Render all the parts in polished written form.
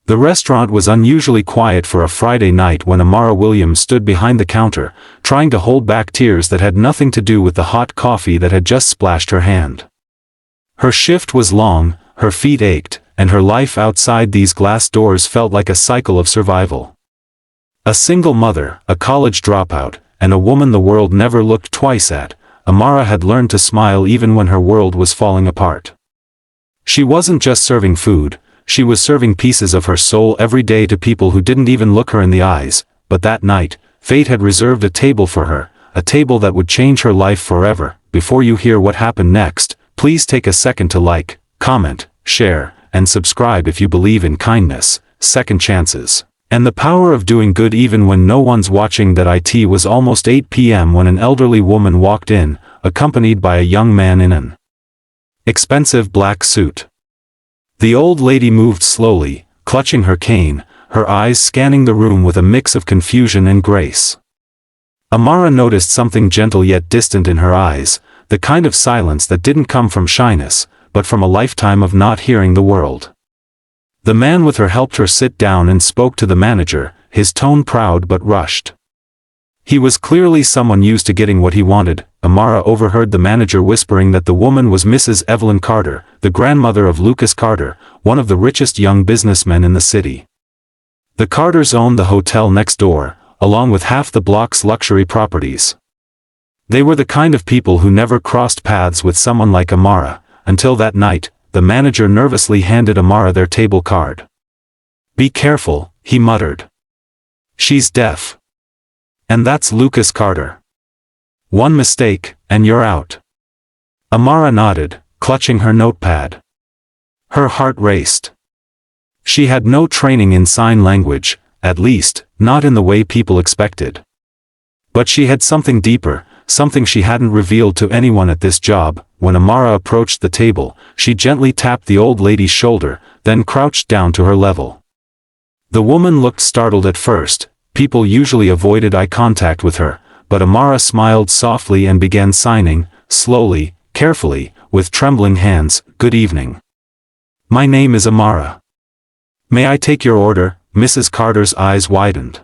The restaurant was unusually quiet for a Friday night when Amara Williams stood behind the counter, trying to hold back tears that had nothing to do with the hot coffee that had just splashed her hand. Her shift was long, her feet ached, and her life outside these glass doors felt like a cycle of survival. A single mother, a college dropout, and a woman the world never looked twice at, Amara had learned to smile even when her world was falling apart. She wasn't just serving food, she was serving pieces of her soul every day to people who didn't even look her in the eyes, but that night, fate had reserved a table for her, a table that would change her life forever. Before you hear what happened next, please take a second to like, comment, share, and subscribe if you believe in kindness, second chances, and the power of doing good even when no one's watching. It was almost 8 p.m. when an elderly woman walked in, accompanied by a young man in an expensive black suit. The old lady moved slowly, clutching her cane, her eyes scanning the room with a mix of confusion and grace. Amara noticed something gentle yet distant in her eyes, the kind of silence that didn't come from shyness, but from a lifetime of not hearing the world. The man with her helped her sit down and spoke to the manager, his tone proud but rushed. He was clearly someone used to getting what he wanted. Amara overheard the manager whispering that the woman was Mrs. Evelyn Carter, the grandmother of Lucas Carter, one of the richest young businessmen in the city. The Carters owned the hotel next door, along with half the block's luxury properties. They were the kind of people who never crossed paths with someone like Amara, until that night. The manager nervously handed Amara their table card. "Be careful," he muttered. "She's deaf. And that's Lucas Carter. One mistake, and you're out." Amara nodded, clutching her notepad. Her heart raced. She had no training in sign language, at least, not in the way people expected. But she had something deeper, something she hadn't revealed to anyone at this job. When Amara approached the table, she gently tapped the old lady's shoulder, then crouched down to her level. The woman looked startled at first. People usually avoided eye contact with her, but Amara smiled softly and began signing, slowly, carefully, with trembling hands. "Good evening. My name is Amara. May I take your order?" Mrs. Carter's eyes widened.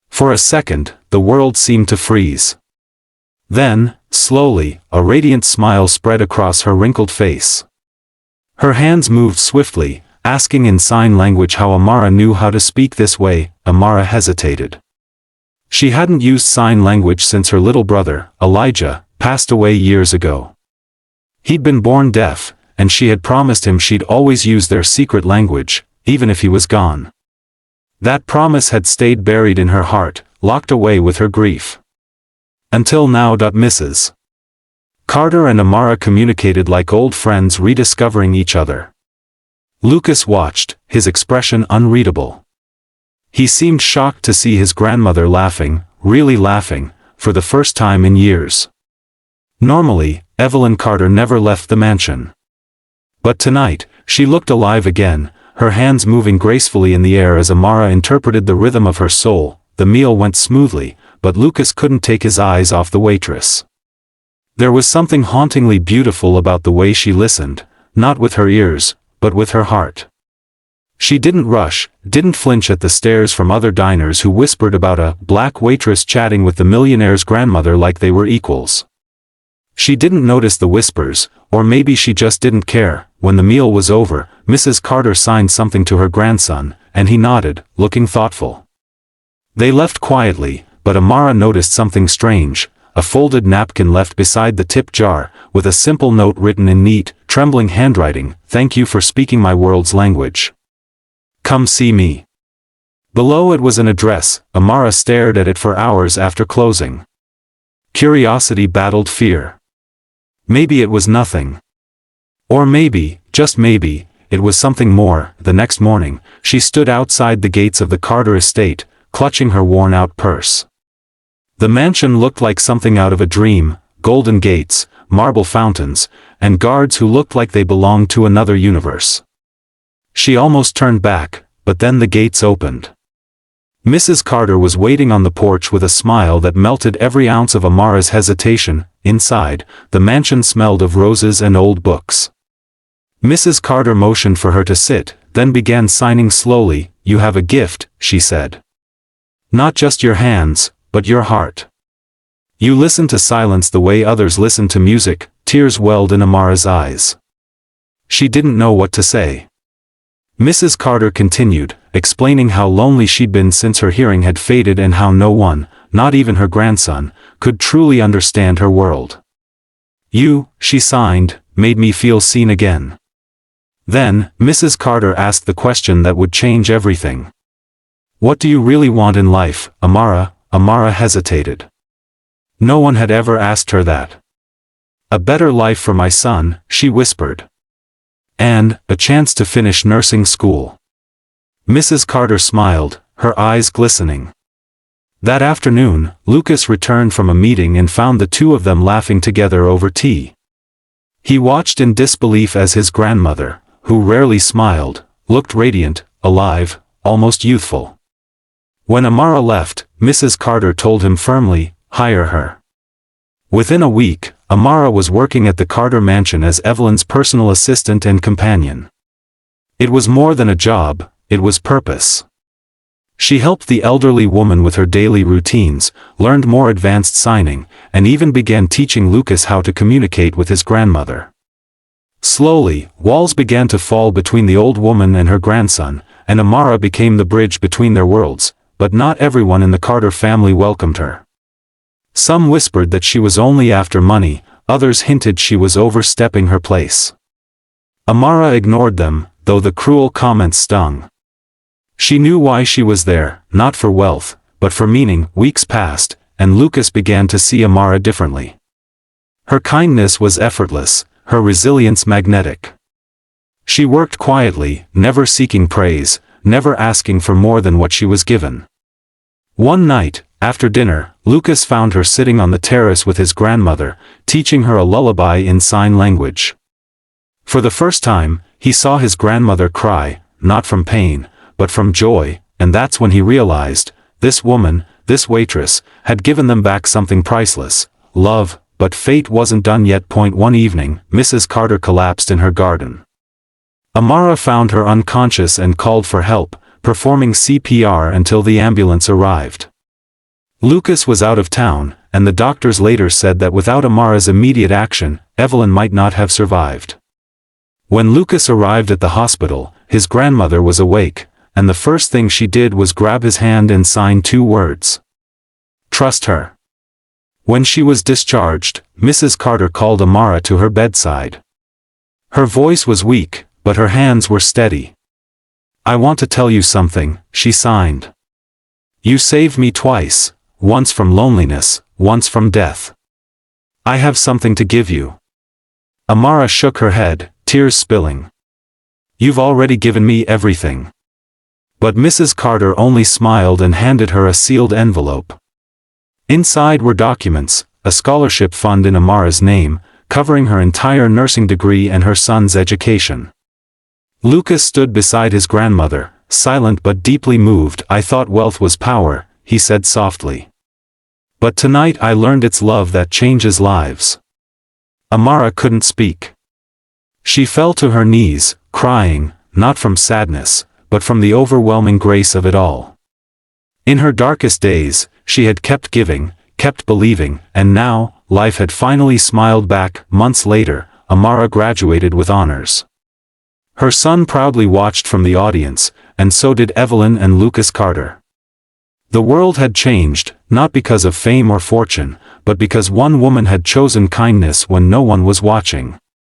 For a second, the world seemed to freeze. Then, slowly, a radiant smile spread across her wrinkled face. Her hands moved swiftly, asking in sign language how Amara knew how to speak this way. Amara hesitated. She hadn't used sign language since her little brother, Elijah, passed away years ago. He'd been born deaf, and she had promised him she'd always use their secret language, even if he was gone. That promise had stayed buried in her heart, locked away with her grief. Until now. Mrs. Carter and Amara communicated like old friends rediscovering each other. Lucas watched, his expression unreadable. He seemed shocked to see his grandmother laughing, really laughing, for the first time in years. Normally, Evelyn Carter never left the mansion. But tonight, she looked alive again, her hands moving gracefully in the air as Amara interpreted the rhythm of her soul. The meal went smoothly, but Lucas couldn't take his eyes off the waitress. There was something hauntingly beautiful about the way she listened, not with her ears, but with her heart. She didn't rush, didn't flinch at the stares from other diners who whispered about a black waitress chatting with the millionaire's grandmother like they were equals. She didn't notice the whispers, or maybe she just didn't care. When the meal was over, Mrs. Carter signed something to her grandson, and he nodded, looking thoughtful. They left quietly, but Amara noticed something strange, a folded napkin left beside the tip jar, with a simple note written in neat, trembling handwriting. "Thank you for speaking my world's language. Come see me." Below it was an address. Amara stared at it for hours after closing. Curiosity battled fear. Maybe it was nothing. Or maybe, just maybe, it was something more. The next morning, she stood outside the gates of the Carter estate, clutching her worn-out purse. The mansion looked like something out of a dream, golden gates, marble fountains, and guards who looked like they belonged to another universe. She almost turned back, but then the gates opened. Mrs. Carter was waiting on the porch with a smile that melted every ounce of Amara's hesitation. Inside, the mansion smelled of roses and old books. Mrs. Carter motioned for her to sit, then began signing slowly. "You have a gift," she said. "Not just your hands, but your heart. You listen to silence the way others listen to music." Tears welled in Amara's eyes. She didn't know what to say. Mrs. Carter continued, explaining how lonely she'd been since her hearing had faded and how no one, not even her grandson, could truly understand her world. "You," she signed, "made me feel seen again." Then, Mrs. Carter asked the question that would change everything. "What do you really want in life, Amara?" Amara hesitated. No one had ever asked her that. "A better life for my son," she whispered. "And a chance to finish nursing school." Mrs. Carter smiled, her eyes glistening. That afternoon, Lucas returned from a meeting and found the two of them laughing together over tea. He watched in disbelief as his grandmother, who rarely smiled, looked radiant, alive, almost youthful. When Amara left, Mrs. Carter told him firmly, "Hire her." Within a week, Amara was working at the Carter mansion as Evelyn's personal assistant and companion. It was more than a job, it was purpose. She helped the elderly woman with her daily routines, learned more advanced signing, and even began teaching Lucas how to communicate with his grandmother. Slowly, walls began to fall between the old woman and her grandson, and Amara became the bridge between their worlds, but not everyone in the Carter family welcomed her. Some whispered that she was only after money, others hinted she was overstepping her place. Amara ignored them, though the cruel comments stung. She knew why she was there, not for wealth, but for meaning. Weeks passed, and Lucas began to see Amara differently. Her kindness was effortless, her resilience magnetic. She worked quietly, never seeking praise, never asking for more than what she was given. One night, after dinner, Lucas found her sitting on the terrace with his grandmother, teaching her a lullaby in sign language. For the first time, he saw his grandmother cry, not from pain, but from joy, and that's when he realized, this woman, this waitress, had given them back something priceless, love. But fate wasn't done yet. One evening, Mrs. Carter collapsed in her garden. Amara found her unconscious and called for help, performing CPR until the ambulance arrived. Lucas was out of town, and the doctors later said that without Amara's immediate action, Evelyn might not have survived. When Lucas arrived at the hospital, his grandmother was awake, and the first thing she did was grab his hand and sign 2 words. "Trust her." When she was discharged, Mrs. Carter called Amara to her bedside. Her voice was weak, but her hands were steady. "I want to tell you something," she signed. "You saved me twice, once from loneliness, once from death. I have something to give you." Amara shook her head, tears spilling. "You've already given me everything." But Mrs. Carter only smiled and handed her a sealed envelope. Inside were documents, a scholarship fund in Amara's name, covering her entire nursing degree and her son's education. Lucas stood beside his grandmother, silent but deeply moved. "I thought wealth was power," he said softly. "But tonight I learned it's love that changes lives." Amara couldn't speak. She fell to her knees, crying, not from sadness, but from the overwhelming grace of it all. In her darkest days, she had kept giving, kept believing, and now, life had finally smiled back. Months later, Amara graduated with honors. Her son proudly watched from the audience, and so did Evelyn and Lucas Carter. The world had changed, not because of fame or fortune, but because one woman had chosen kindness when no one was watching.